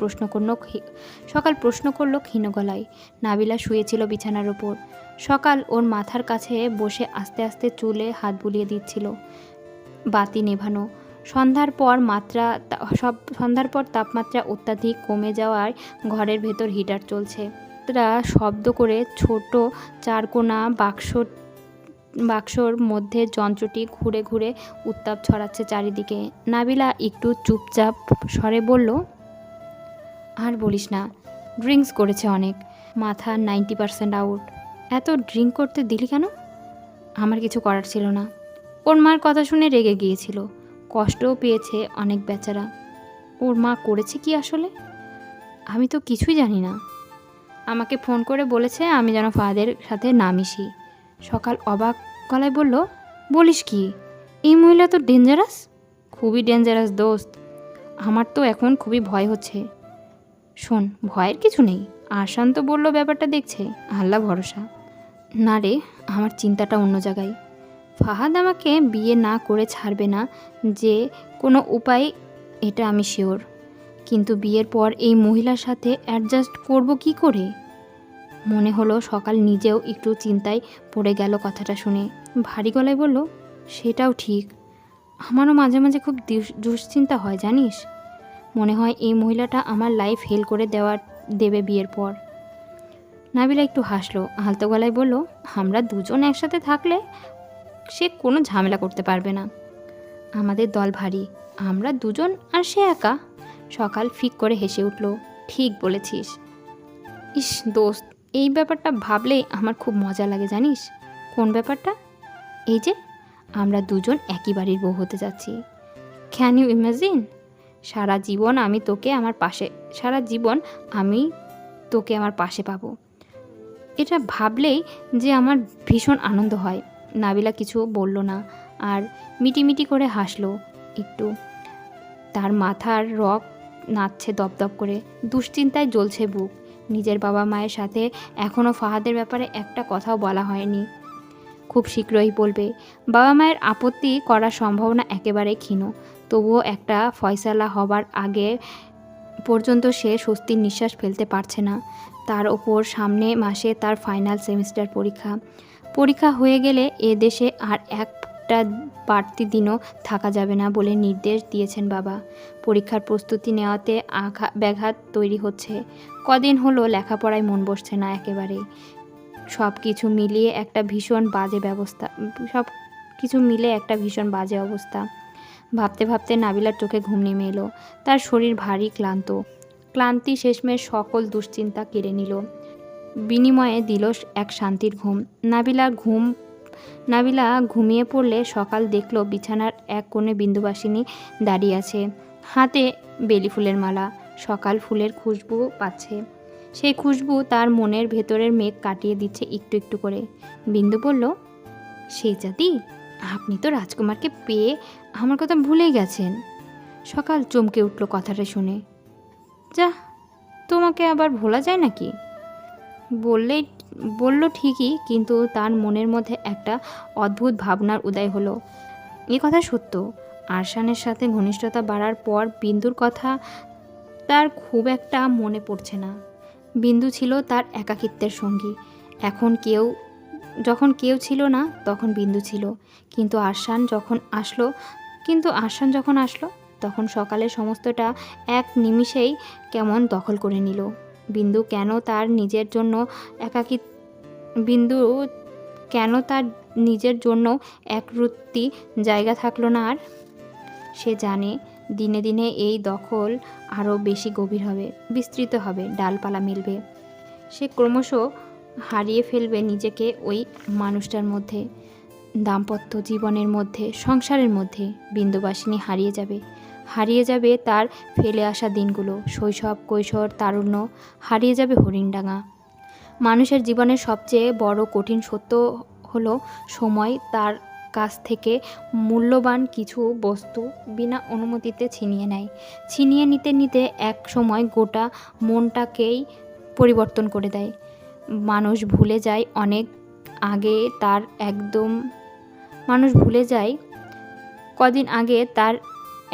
প্রশ্ন করল ক্ষীণ গলায়। নাবিলা শুয়েছিল বিছানার ওপর। সকাল ওর মাথার কাছে বসে আস্তে আস্তে চুলে হাত বুলিয়ে দিচ্ছিল। বাতি নেভানো। সন্ধ্যার পর তাপমাত্রা অত্যাধিক কমে যাওয়ায় ঘরের ভেতর হিটার চলছে। তারা শব্দ করে ছোট 4 কোণা বাক্সর মধ্যে যন্ত্রটি ঘুরে ঘুরে উত্তাপ ছড়াচ্ছে চারিদিকে। নাবিলা একটু চুপচাপ স্বরে বলল, আর বলিস না, ড্রিঙ্কস করেছে অনেক, মাথা 90% আউট। এত ড্রিঙ্ক করতে দিলি কেন? আমার কিছু করার ছিল না। ওর মার কথা শুনে রেগে গিয়েছিল, কষ্টও পেয়েছে অনেক বেচারা। ওর মা করেছে কি আসলে? আমি তো কিছুই জানি না। আমাকে ফোন করে বলেছে আমি যেন ফাহাদের সাথে না মিশি। সকাল অবাক গলায় বলল, বলিস কি? এই মহিলা তো ডেঞ্জারাস। খুবই ডেঞ্জারাস দোস্ত। আমার তো এখন খুবই ভয় হচ্ছে। শোন, ভয়ের কিছু নেই। আরশান তো বলল ব্যাপারটা দেখছে, আল্লাহ ভরসা। না রে, আমার চিন্তাটা অন্য জায়গায়। ফাহাদ আমাকে বিয়ে না করে ছাড়বে না যে কোনো উপায়, এটা আমি শিওর। কিন্তু বিয়ের পর এই মহিলার সাথে অ্যাডজাস্ট করব কি করে? মনে হলো সকাল নিজেও একটু চিন্তায় পড়ে গেল কথাটা শুনে। ভারী গলায় বলল, সেটাও ঠিক। আমারও মাঝে মাঝে খুব দুশ্চিন্তা হয় জানিস। মনে হয় এই মহিলাটা আমার লাইফ হেল করে দেবে বিয়ের পর। নাবিলা একটু হাসলো, আলতো গলায় বলল, আমরা দুজন একসাথে থাকলে সে কোনো ঝামেলা করতে পারবে না। আমাদের দল ভারী, আমরা দুজন আর সে একা। সকাল ফিক করে হেসে উঠল, ঠিক বলেছিস। ইস দোস্ত, এই ব্যাপারটা ভাবলেই আমার খুব মজা লাগে জানিস। কোন ব্যাপারটা? এই যে আমরা দুজন একই বাড়ির বউ হতে যাচ্ছি। Can you imagine? সারা জীবন আমি তোকে আমার পাশে পাবো। এটা ভাবলেই যে আমার ভীষণ আনন্দ হয়। নাবিলা কিছু বলল না, আর মিটিমিটি করে হাসলো একটু। তার মাথার রগ নাচছে দপদপ করে, দুশ্চিন্তায় জ্বলছে বুক। নিজের বাবা মায়ের সাথে এখনও ফাহাদের ব্যাপারে একটা কথাও বলা হয়নি। খুব শীঘ্রই বলবে। বাবা মায়ের আপত্তি করার সম্ভাবনা একেবারে ক্ষীণ। তবুও একটা ফয়সালা হবার আগে পর্যন্ত সে স্বস্তির নিঃশ্বাস ফেলতে পারছে না। তার ওপর সামনে মাসে তার ফাইনাল সেমিস্টার পরীক্ষা হয়ে গেলে এ দেশে আর একটা বাড়তি দিনও থাকা যাবে না বলে নির্দেশ দিয়েছেন বাবা। পরীক্ষার প্রস্তুতি নেওয়াতে ব্যাঘাত তৈরি হচ্ছে। কদিন হলো লেখাপড়ায় মন বসছে না একেবারেই। সব কিছু মিলিয়ে একটা ভীষণ বাজে অবস্থা। ভাবতে ভাবতে নাবিলার চোখে ঘুম নেমে এলো। তার শরীর ভারী ক্লান্তি শেষমেশ সকল দুশ্চিন্তা কেড়ে নিল, বিনিময়ে দিল এক শান্তির ঘুম। নাবিলা ঘুমিয়ে পড়লে সকাল দেখল বিছানার এক কোণে বিন্দুবাসিনী দাঁড়িয়ে আছে, হাতে বেলি ফুলের মালা। সকাল ফুলের খুশবু পাচ্ছে। সেই খুশবু তার মনের ভেতরের মেঘ কাটিয়ে দিচ্ছে একটু একটু করে। বিন্দু বলল, সেই জাতি, আপনি তো রাজকুমারকে পেয়ে আমার কথা ভুলে গেছেন। সকাল চমকে উঠল কথাটা শুনে। যা, তোমাকে আবার ভোলা যায় নাকি? বলল ঠিকই, কিন্তু তার মনের মধ্যে একটা অদ্ভুত ভাবনার উদয় হলো। এ কথা সত্য, আরশানের সাথে ঘনিষ্ঠতা বাড়ার পর বিন্দুর কথা তার খুব একটা মনে পড়ছে না। বিন্দু ছিল তার একাকিত্বের সঙ্গী। যখন কেউ ছিল না তখন বিন্দু ছিল। কিন্তু আরশান যখন আসলো তখন সকালের সমস্তটা এক নিমিষেই কেমন দখল করে নিল। বিন্দু কেন তার নিজের জন্য একরত্তি জায়গা থাকলো না আর? সে জানে দিনে দিনে এই দখল আরও বেশি গভীর হবে, বিস্তৃত হবে, ডালপালা মিলবে। সে ক্রমশ হারিয়ে ফেলবে নিজেকে ওই মানুষটার মধ্যে, দাম্পত্য জীবনের মধ্যে, সংসারের মধ্যে। বিন্দুবাসিনী হারিয়ে যাবে তার ফেলে আসা দিনগুলো, শৈশব, কৈশোর, তারুণ্য। হারিয়ে যাবে হরিণডাঙ্গা। মানুষের জীবনের সবচেয়ে বড় কঠিন সত্য হলো সময় তার কাছ থেকে মূল্যবান কিছু বস্তু বিনা অনুমতিতে ছিনিয়ে নেয়। ছিনিয়ে নিতে নিতে এক সময় গোটা মনটাকেই পরিবর্তন করে দেয়। মানুষ ভুলে যায় কদিন আগে তার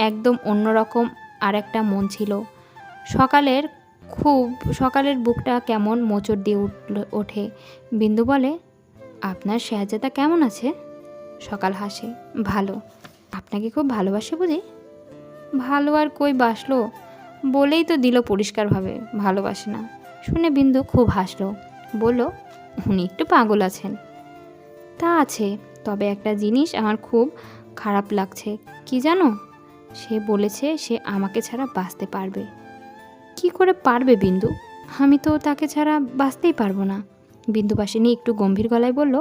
একদম অন্যরকম আর একটা মন ছিল। সকালের বুকটা কেমন মোচড় দিয়ে ওঠে। বিন্দু বলে, আপনার শেহজাদা কেমন আছে? সকাল হাসে, ভালো। আপনাকে খুব ভালোবাসে বুঝি? ভালো আর কই বাসলো, বলেই তো দিল পরিষ্কারভাবে ভালোবাসে না। শুনে বিন্দু খুব হাসলো, বলল, উনি একটু পাগল আছেন। তা আছে, তবে একটা জিনিস আমার খুব খারাপ লাগছে। কি জানো? সে বলেছে সে আমাকে ছাড়া বাঁচতে পারবে। কি করে পারবে বিন্দু? আমি তো তাকে ছাড়া বাঁচতেই পারবো না। বিন্দুবাসিনী একটু গম্ভীর গলায় বলল,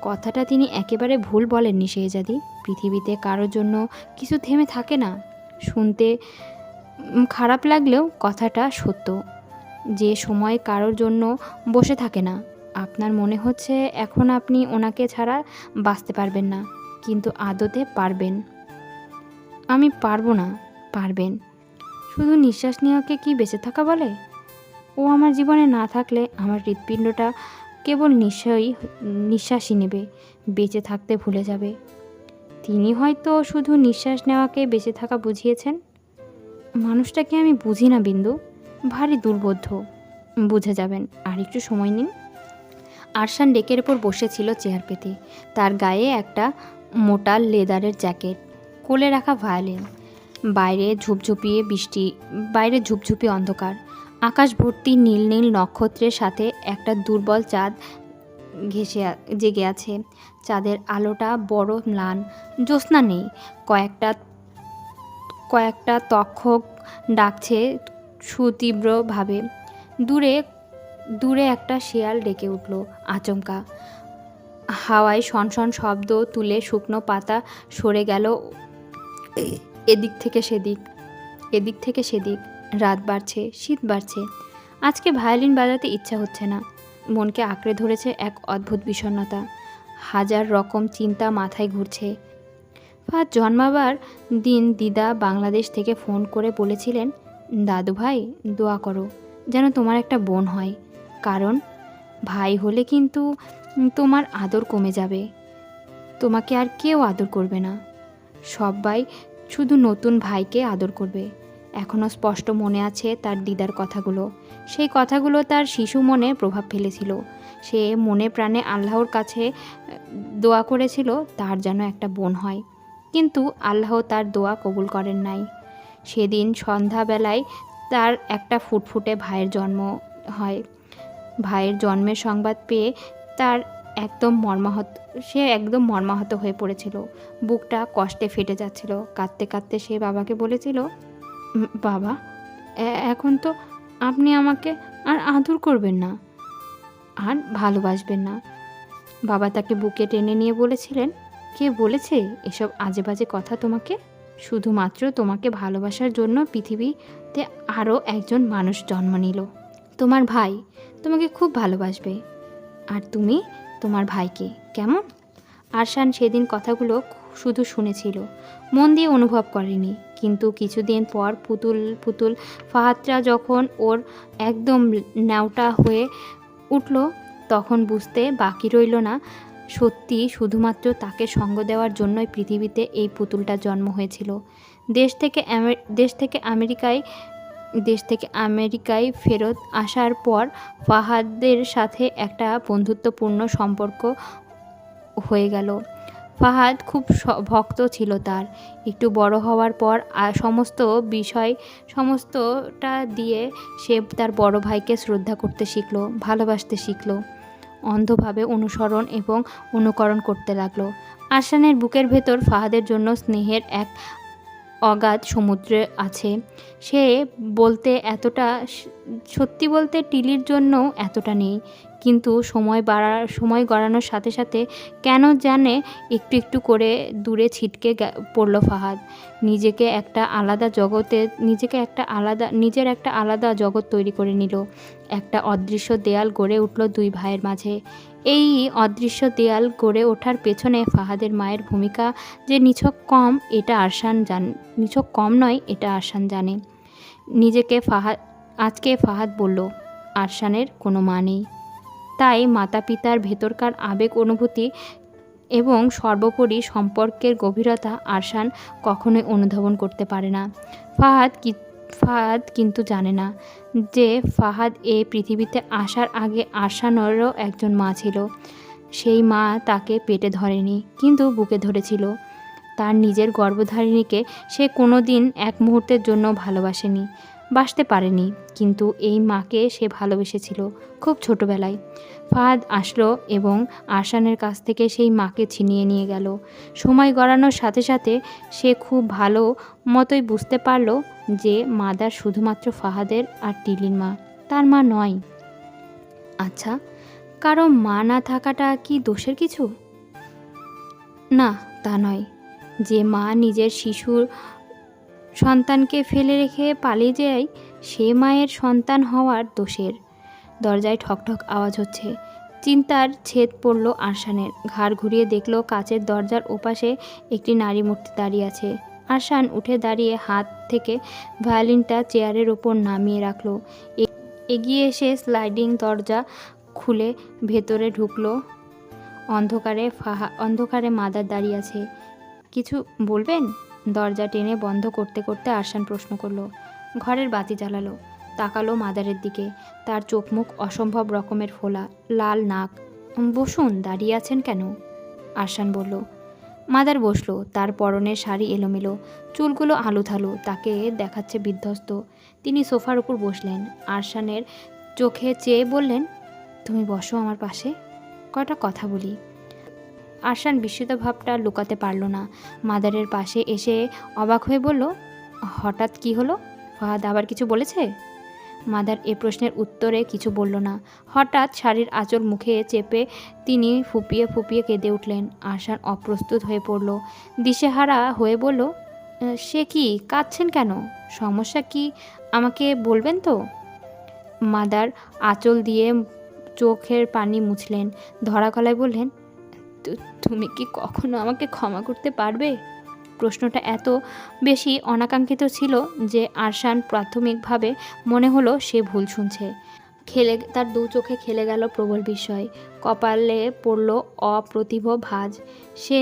কথাটা তিনি একেবারে ভুল বলেননি শেহজাদি। পৃথিবীতে কারোর জন্য কিছু থেমে থাকে না। শুনতে খারাপ লাগলেও কথাটা সত্য। যে সময় কারোর জন্য বসে থাকে না। আপনার মনে হচ্ছে এখন আপনি ওনাকে ছাড়া বাঁচতে পারবেন না, কিন্তু আদতে পারবেন। আমি পারবো না। পারবেন। শুধু নিঃশ্বাস নেওয়াকে কি বেঁচে থাকা বলে? ও আমার জীবনে না থাকলে আমার হৃৎপিণ্ডটা কেবল নিঃশ্বাসই নেবে, বেঁচে থাকতে ভুলে যাবে। তিনি হয়তো শুধু নিঃশ্বাস নেওয়াকে বেঁচে থাকা বুঝিয়েছেন। মানুষটাকে আমি বুঝি না বিন্দু, ভারী দুর্বোধ্য। বুঝে যাবেন, আর একটু সময় নিন। আরশান ডেকের ওপর বসেছিল চেয়ার পেতে। তার গায়ে একটা মোটা লেদারের জ্যাকেট, কোলে রাখা ভায়োলিন। বাইরে ঝুপঝুপি অন্ধকার। আকাশ ভর্তি নীল নীল নক্ষত্রের সাথে একটা দুর্বল চাঁদ জেগে আছে। চাঁদের আলোটা বড় ম্লান, জ্যোৎস্না নেই। কয়েকটা তক্ষক ডাকছে সুতীব্রভাবে। দূরে একটা শেয়াল ডেকে উঠল আচমকা। হাওয়ায় সনসন শব্দ তুলে শুকনো পাতা সরে গেল এদিক থেকে সেদিক। রাত বাড়ছে, শীত বাড়ছে। আজকে ভায়োলিন বাজাতে ইচ্ছা হচ্ছে না। মনকে আঁকড়ে ধরেছে এক অদ্ভুত বিষণ্ণতা। হাজার রকম চিন্তা মাথায় ঘুরছে। ফাহাদ জন্মাবার দিন দিদা বাংলাদেশ থেকে ফোন করে বলেছিলেন, দাদু ভাই দোয়া করো যেন তোমার একটা বোন হয়, কারণ ভাই হলে কিন্তু তোমার আদর কমে যাবে। তোমাকে আর কেউ আদর করবে না। সবাই শুধু নতুন ভাইকে আদর করবে। এখনও স্পষ্ট মনে আছে তার দিদার কথাগুলো। সেই কথাগুলো তার শিশু মনে প্রভাব ফেলেছিল। সে মনে প্রাণে আল্লাহর কাছে দোয়া করেছিল তার যেন একটা বোন হয়, কিন্তু আল্লাহ তার দোয়া কবুল করেন নাই। সেদিন সন্ধ্যাবেলায় তার একটা ফুটফুটে ভাইয়ের জন্ম হয়। ভাইয়ের জন্মের সংবাদ পেয়ে সে একদম মর্মাহত হয়ে পড়েছিল। বুকটা কষ্টে ফেটে যাচ্ছিল। কাঁদতে কাঁদতে সে বাবাকে বলেছিল, বাবা, এখন তো আপনি আমাকে আর আদর করবেন না, আর ভালোবাসবেন না। বাবা তাকে বুকে টেনে নিয়ে বলেছিলেন, কে বলেছে এসব আজে বাজে কথা তোমাকে? শুধুমাত্র তোমাকে ভালোবাসার জন্য পৃথিবীতে আরও একজন মানুষ জন্ম নিল। তোমার ভাই তোমাকে খুব ভালোবাসবে, আর তুমি তোমার ভাইকে। কেমন? আরশান সেদিন কথাগুলো শুধু শুনেছিল, মন দিয়ে অনুভব করেনি। কিন্তু কিছুদিন পর পুতুল ফাহাদরা যখন ওর একদম ন্যাওটা হয়ে উঠল, তখন বুঝতে বাকি রইল না, সত্যি শুধুমাত্র তাকে সঙ্গ দেওয়ার জন্যই পৃথিবীতে এই পুতুলটা জন্ম হয়েছিল। দেশ থেকে আমেরিকায় ফেরত আসার পর ফাহাদের সাথে একটা বন্ধুত্বপূর্ণ সম্পর্ক হয়ে গেল। ফাহাদ খুব ভক্ত ছিল তার। একটু বড় হওয়ার পর সমস্তটা দিয়ে সে তার বড় ভাইকে শ্রদ্ধা করতে শিখল, ভালোবাসতে শিখল। অন্ধভাবে অনুসরণ এবং অনুকরণ করতে লাগলো। আরশানের বুকের ভেতর ফাহাদের জন্য স্নেহের এক অগাধ সমুদ্র আছে। সে সত্যি বলতে টিলির জন্যও এতটা নেই, কিন্তু সময় গড়ানোর সাথে সাথে কেন জানে একটু একটু করে দূরে ছিটকে পড়ল ফাহাদ। নিজের একটা আলাদা জগৎ তৈরি করে নিল। একটা অদৃশ্য দেয়াল গড়ে উঠল দুই ভাইয়ের মাঝে। এই অদৃশ্য দেয়াল গড়ে ওঠার পেছনে ফাহাদের মায়ের ভূমিকা যে নিছক কম নয়, এটা আরশান জানে। আজকে ফাহাদ বলল, আরশানের কোনো মা নেই। তাই মাতা পিতার ভেতরকার আবেগ অনুভূতি এবং সর্বোপরি সম্পর্কের গভীরতা আরশান কখনোই অনুধাবন করতে পারে না। ফাহাদ কিন্তু জানে না যে ফাহাদ এই পৃথিবীতে আসার আগে আরশানেরও একজন মা ছিল। সেই মা তাকে পেটে ধরেনি, কিন্তু বুকে ধরেছিল। তার নিজের গর্ভধারিণীকে সে কোনো দিন এক মুহূর্তের জন্য বাসতে পারেনি, কিন্তু এই মাকে সে ভালোবেসেছিল খুব ছোটবেলায়। ফাহাদ আসলো এবং আরশানের কাছ থেকে সেই মাকে ছিনিয়ে নিয়ে গেল। সময় গড়ানোর সাথে সাথে সে খুব ভালো মতোই বুঝতে পারল যে মাদার শুধুমাত্র ফাহাদের আর টিলির মা, তার মা নয়। আচ্ছা, কারো মা না থাকাটা কি দোষের কিছু? না, তা নয়। যে মা নিজের শিশুর সন্তানকে ফেলে রেখে পালিয়ে যায়, সে মায়ের সন্তান হওয়ার দোষের। দরজায় ঠকঠক আওয়াজ হচ্ছে। চিন্তার ছেদ পড়ল আরশানের। ঘাড় ঘুরিয়ে দেখল কাচের দরজার ওপাশে একটি নারী মূর্তি দাঁড়িয়ে আছে। আরশান উঠে দাঁড়িয়ে হাত থেকে ভায়োলিনটা চেয়ারের ওপর নামিয়ে রাখল। এগিয়ে এসে স্লাইডিং দরজা খুলে ভেতরে ঢুকলো। অন্ধকারে মাদার দাঁড়িয়ে আছে। কিছু বলবেন? দরজা টেনে বন্ধ করতে করতে আরশান প্রশ্ন করলো। ঘরের বাতি জ্বালালো। তাকালো মাদারের দিকে। তার চোখ মুখ অসম্ভব রকমের ফোলা, লাল নাক। বসুন, দাঁড়িয়ে আছেন কেন? আরশান বলল। মাদার বসলো। তার পরনের শাড়ি এলোমেলো, চুলগুলো আলুথালু, তাকে দেখাচ্ছে বিধ্বস্ত। তিনি সোফার উপর বসলেন। আরশানের চোখে চেয়ে বললেন, তুমি বসো আমার পাশে, কয়টা কথা বলি। আরশান বিস্মিত ভাবটা লুকাতে পারল না। মাদারের পাশে এসে অবাক হয়ে বলল, হঠাৎ কি হলো? ফাহাদ আবার কিছু বলেছে? মাদার এ প্রশ্নের উত্তরে কিছু বলল না। হঠাৎ শাড়ির আঁচল মুখে চেপে তিনি ফুপিয়ে ফুপিয়ে কেঁদে উঠলেন। আরশান অপ্রস্তুত হয়ে পড়ল। দিশেহারা হয়ে বলল, সে কি, কাঁদছেন কেন? সমস্যা কি আমাকে বলবেন তো? মাদার আঁচল দিয়ে চোখের পানি মুছলেন। ধরা গলায় বললেন, তুমি কি কখনো আমাকে ক্ষমা করতে পারবে? প্রশ্নটা এত বেশি অনাকাঙ্ক্ষিত ছিল যে আরশান প্রাথমিকভাবে মনে হলো সে ভুল শুনছে। তার দু চোখে খেলে গেল প্রবল বিস্ময়। কপালে পড়ল অপ্রতিভ ভাঁজ। সে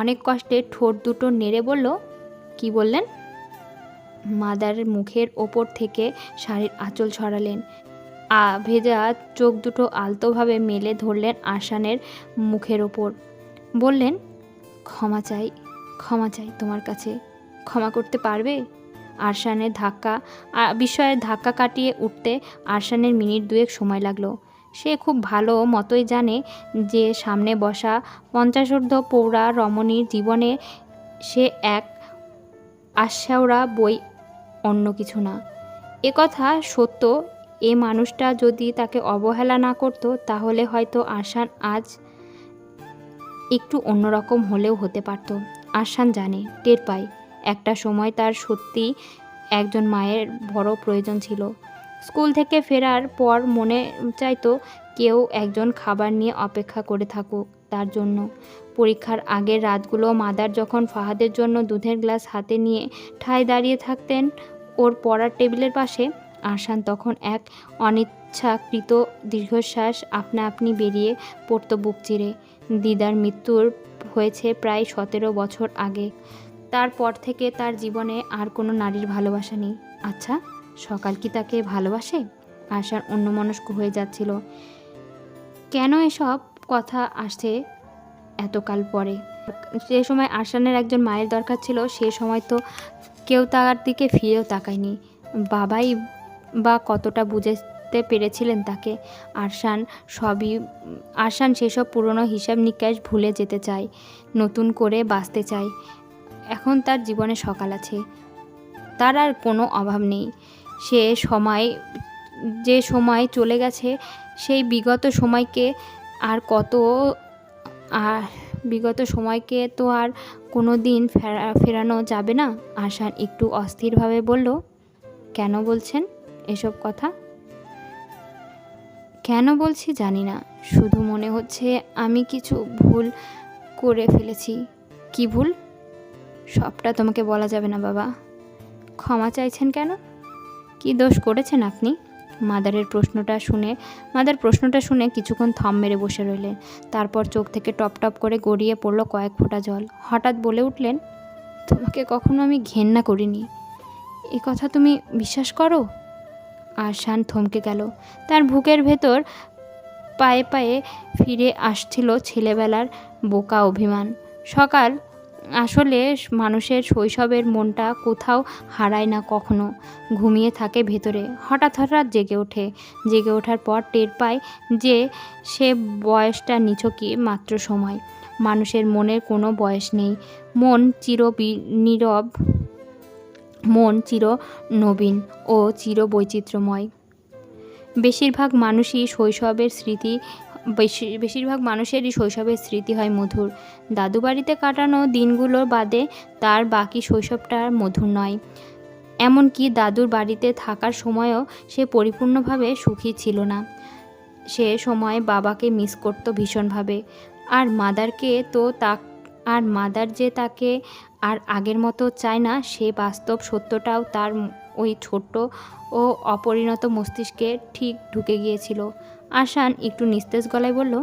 অনেক কষ্টে ঠোঁট দুটো নেড়ে বলল, কি বললেন? মাদারের মুখের ওপর থেকে শাড়ির আঁচল ছড়ালেন। ভেজা চোখ দুটো আলতোভাবে মেলে ধরলেন আরশানের মুখের ওপর। বললেন, ক্ষমা চাই তোমার কাছে, ক্ষমা করতে পারবে? আরশানের বিস্ময়ের ধাক্কা কাটিয়ে উঠতে আরশানের মিনিট দুয়েক সময় লাগলো। সে খুব ভালো মতোই জানে যে সামনে বসা 50 পৌরা রমণীর জীবনে সে এক আশ্বাওড়া বই, অন্য কিছু না। একথা সত্য। এ মানুষটা যদি তাকে অবহেলা না করত, তাহলে হয়তো আরশান আজ একটু অন্যরকম হলেও হতে পারত। আরশান জানে, টের পায়, একটা সময় তার সত্যি একজন মায়ের বড় প্রয়োজন ছিল। স্কুল থেকে ফেরার পর মনে চাইতো কেউ একজন খাবার নিয়ে অপেক্ষা করে থাকুক তার জন্য। পরীক্ষার আগের রাতগুলো মাদার যখন ফাহাদের জন্য দুধের গ্লাস হাতে নিয়ে ঠায় দাঁড়িয়ে থাকতেন ওর পড়ার টেবিলের পাশে, আরশান তখন এক অনিচ্ছাকৃত দীর্ঘশ্বাস আপনা আপনি বেরিয়ে পড়ত বুক চিরে। দিদার মৃত্যুর হয়েছে প্রায় 17 বছর আগে। তারপর থেকে তার জীবনে আর কোনো নারীর ভালোবাসা নেই। আচ্ছা, সকাল কি তাকে ভালোবাসে? আরশান অন্যমনস্ক হয়ে যাচ্ছিল। কেন এসব কথা আসছে এতকাল পরে? যে সময় আরশানের একজন মায়ের দরকার ছিল, সে সময় তো কেউ তার দিকে ফিরেও তাকায়নি। বাবাই বা কতটা বুঝতে পেরেছিলেন তাকে? আরশান সেসব পুরনো হিসাব নিকাশ ভুলে যেতে চায়, নতুন করে বাঁচতে চায়। এখন তার জীবনে সকাল আছে, তার আর কোনো অভাব নেই। যে সময় চলে গেছে, সেই বিগত সময়কে তো আর কোনো দিন ফেরানো যাবে না। আরশান একটু অস্থিরভাবে বলল, কেন বলছেন এসব কথা? কেন বলছি জানি না, শুধু মনে হচ্ছে আমি কিছু ভুল করে ফেলেছি। কি ভুল? সবটা তোমাকে বলা যাবে না বাবা। ক্ষমা চাইছেন কেন? কি দোষ করেছেন আপনি? মাদার প্রশ্নটা শুনে কিছুক্ষণ থম মেরে বসে রইলেন। তারপর চোখ থেকে টপ টপ করে গড়িয়ে পড়ল কয়েক ফোঁটা জল। হঠাৎ বলে উঠলেন, তোমাকে কখনো আমি ঘেন্না করিনি, এ কথা তুমি বিশ্বাস করো? আরশান থমকে গেল। তার বুকের ভেতর পায়ে পায়ে ফিরে আসছিল ছেলেবেলার বোকা অভিমান। আসলে মানুষের শৈশবের মনটা কোথাও হারায় না কখনো, ঘুমিয়ে থাকে ভেতরে। হঠাৎ জেগে ওঠার পর টের পায় যে সে বয়সটা নিছকই মাত্র সময়। মানুষের মনের কোনো বয়স নেই। মন চির নবীন ও চির বৈচিত্র্যময়। বেশিরভাগ মানুষই শৈশবের স্মৃতি বেশিরভাগ মানুষেরই শৈশবের স্মৃতি হয় মধুর। দাদু বাড়িতে কাটানো দিনগুলো বাদে তার বাকি শৈশবটা মধুর নয়। এমনকি দাদুর বাড়িতে থাকার সময়ও সে পরিপূর্ণভাবে সুখী ছিল না। সে সময় বাবাকে মিস করত ভীষণভাবে। আর মাদারকে তো তা আর মাদার যে তাকে আর আগের মতো চায় না, সে বাস্তব সত্যটাও তার ওই ছোট্ট ও অপরিণত মস্তিষ্কে ঠিক ঢুকে গিয়েছিল। আরশান একটু নিস্তেজ গলায় বলল,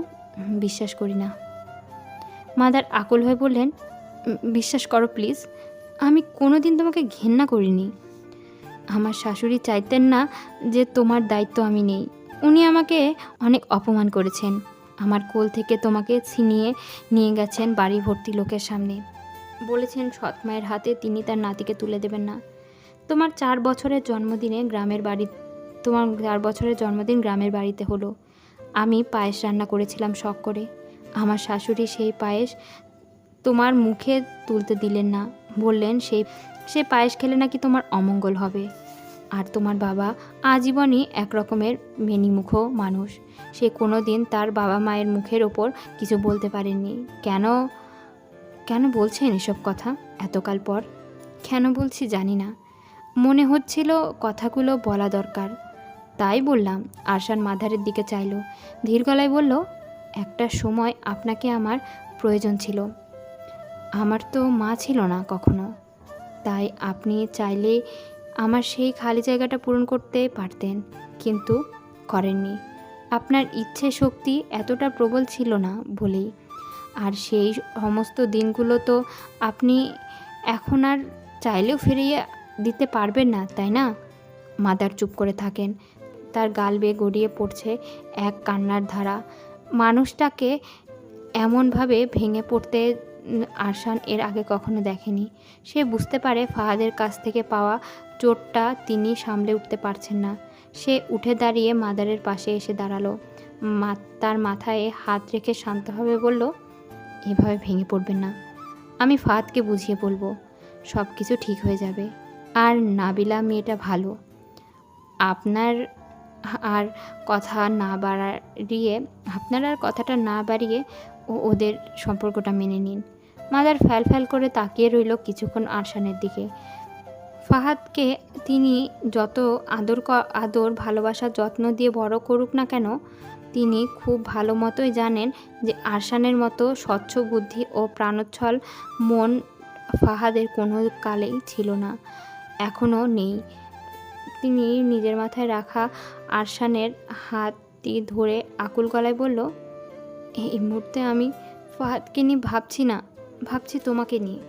বিশ্বাস করি না। মাদার আকুল হয়ে বললেন, বিশ্বাস করো প্লিজ, আমি কোনো দিন তোমাকে ঘেন্না করিনি। আমার শাশুড়ি চাইতেন না যে তোমার দায়িত্ব আমি নেই। উনি আমাকে অনেক অপমান করেছেন। আমার কোল থেকে তোমাকে ছিনিয়ে নিয়ে গেছেন বাড়ি ভর্তি লোকের সামনে। বলেছেন সৎমায়ের হাতে তিনি তার নাতিকে তুলে দেবেন না। তোমার 4 বছরের জন্মদিন গ্রামের বাড়িতে হলো। আমি পায়েস রান্না করেছিলাম শখ করে। আমার শাশুড়ি সেই পায়েস তোমার মুখে তুলতে দিলেন না। বললেন সেই পায়েস খেলে নাকি তোমার অমঙ্গল হবে। আর তোমার বাবা আজীবনই একরকমের মেনিমুখ মানুষ। সে কোনো দিন তার বাবা মায়ের মুখের ওপর কিছু বলতে পারেননি। কেন বলছেন এসব কথা এতকাল পর? কেন বলছি জানি না, মনে হচ্ছিল কথাগুলো বলা দরকার, তাই বললাম। আরশান মাদারের দিকে চাইল, ধীর গলায় বলল, একটা সময় আপনাকে আমার প্রয়োজন ছিল। আমার তো মা ছিল না কখনো, তাই আপনি চাইলে আমার সেই খালি জায়গাটা পূরণ করতে পারতেন, কিন্তু করেননি। আপনার ইচ্ছে শক্তি এতটা প্রবল ছিল না বলেই। আর সেই সমস্ত দিনগুলো তো আপনি এখন আর চাইলেও ফিরিয়ে দিতে পারবেন না, তাই না? মাদার চুপ করে থাকেন। তার গাল বেয়ে গড়িয়ে পড়ছে এক কান্নার ধারা। মানুষটাকে এমনভাবে ভেঙে পড়তে আরশান এর আগে কখনো দেখেনি। সে বুঝতে পারে ফাহাদের কাছ থেকে পাওয়া চোটটা তিনি সামলে উঠতে পারছেন না। সে উঠে দাঁড়িয়ে মাদারের পাশে এসে দাঁড়ালো। তার মাথায় হাত রেখে শান্তভাবে বলল, এভাবে ভেঙে পড়বেন না। আমি ফাহাদকে বুঝিয়ে বলবো, সব কিছু ঠিক হয়ে যাবে। আর নাবিলা মেয়েটা ভালো। আপনার আর কথাটা না বাড়িয়ে ওদের সম্পর্কটা মেনে নিন। মাদার ফ্যাল করে তাকিয়ে রইল কিছুক্ষণ আরশানের দিকে। ফাহাদকে তিনি যত আদর ভালোবাসার যত্ন দিয়ে বড় করুক না কেন, তিনি খুব ভালো মতোই জানেন যে আরশানের মতো স্বচ্ছ বুদ্ধি ও প্রাণোচ্ছল মন ফাহাদের কোনো কালেই ছিল না, এখনও নেই। তিনি নিজের মাথায় রাখা আরশানের হাতটি ধরে আকুল গলায় বলল, এই মুহূর্তে আমি ফাহাদকে নিয়ে ভাবছি না, ভাবছি তোমাকে নিয়ে।